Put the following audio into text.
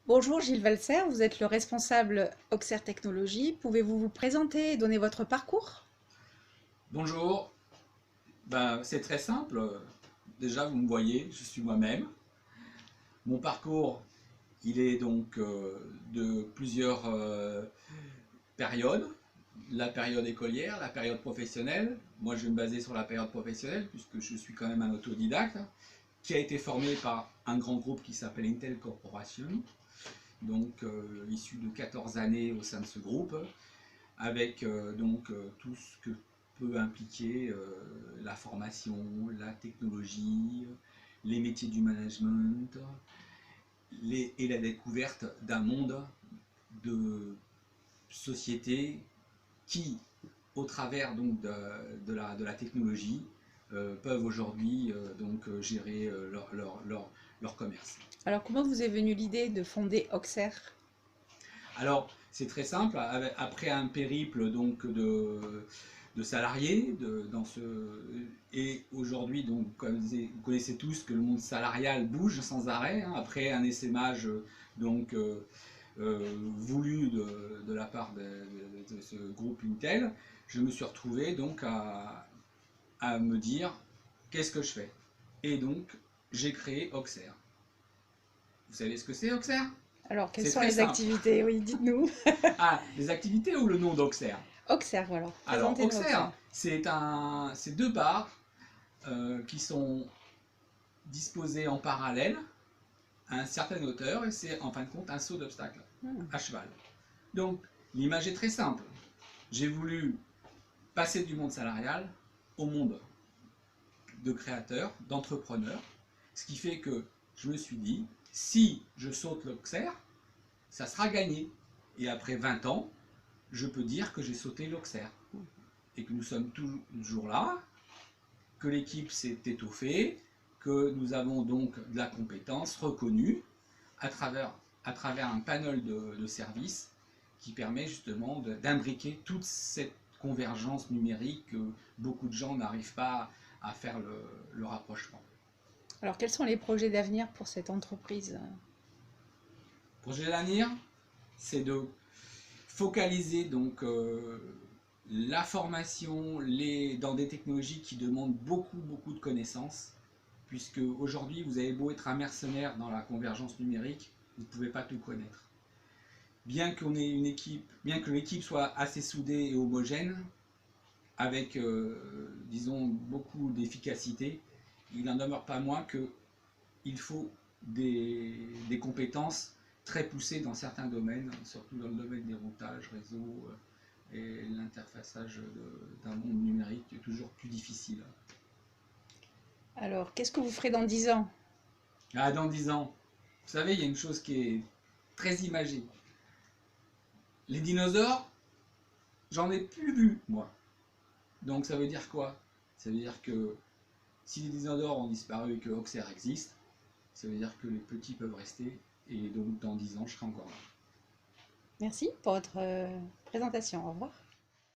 Bonjour Gilles Valser, vous êtes le responsable Auxerre Technologies. Pouvez-vous vous présenter et donner votre parcours? Bonjour, c'est très simple. Déjà, vous me voyez, je suis moi-même. Mon parcours, il est donc de plusieurs périodes. La période écolière, la période professionnelle. Moi, je vais me baser sur la période professionnelle puisque je suis quand même un autodidacte qui a été formé par un grand groupe qui s'appelle Intel Corporation, donc issu de 14 années au sein de ce groupe, avec tout ce que peut impliquer la formation, la technologie, les métiers du management et la découverte d'un monde de sociétés qui, au travers de la technologie, peuvent aujourd'hui gérer leur commerce. Alors, comment vous est venue l'idée de fonder Auxerre? Alors, c'est très simple. Après un périple de salariés, et aujourd'hui, donc, comme vous connaissez tous que le monde salarial bouge sans arrêt, hein, après un essaimage donc, voulu de la part de ce groupe Intel, je me suis retrouvé donc à me dire qu'est-ce que je fais. Et donc, j'ai créé Auxerre. Vous savez ce que c'est Auxerre? Alors, quelles C'est sont très les simple. activités? Oui, dites-nous. Ah, les activités ou le nom d'Auxerre? Auxerre, alors, Alors, présentez-nous Auxerre, Auxerre. c'est deux bars qui sont disposés en parallèle à une certaine hauteur et c'est en fin de compte un saut d'obstacle Hmm. à cheval. Donc, l'image est très simple. J'ai voulu passer du monde salarial au monde de créateurs, d'entrepreneurs, ce qui fait que je me suis dit, si je saute l'Auxerre, ça sera gagné. Et après 20 ans, je peux dire que j'ai sauté l'Auxerre et que nous sommes toujours là, que l'équipe s'est étoffée, que nous avons donc de la compétence reconnue à travers un panel de services qui permet justement d'imbriquer toute cette convergence numérique que beaucoup de gens n'arrivent pas à faire le rapprochement. Alors, quels sont les projets d'avenir pour cette entreprise? Le projet d'avenir, c'est de focaliser la formation dans des technologies qui demandent beaucoup de connaissances, puisque aujourd'hui vous avez beau être un mercenaire dans la convergence numérique, vous ne pouvez pas tout connaître. Bien qu'on ait une équipe, bien que l'équipe soit assez soudée et homogène, avec disons beaucoup d'efficacité, il n'en demeure pas moins qu'il faut des compétences très poussées dans certains domaines, surtout dans le domaine des routages, réseaux et l'interfaçage d'un monde numérique est toujours plus difficile. Alors, qu'est-ce que vous ferez dans 10 ans? Ah, dans 10 ans, vous savez, il y a une chose qui est très imagée. Les dinosaures, j'en ai plus vu, moi. Donc ça veut dire quoi? Ça veut dire que si les dinosaures ont disparu et que Auxerre existe, ça veut dire que les petits peuvent rester, et donc dans 10 ans, je serai encore là. Merci pour votre présentation. Au revoir.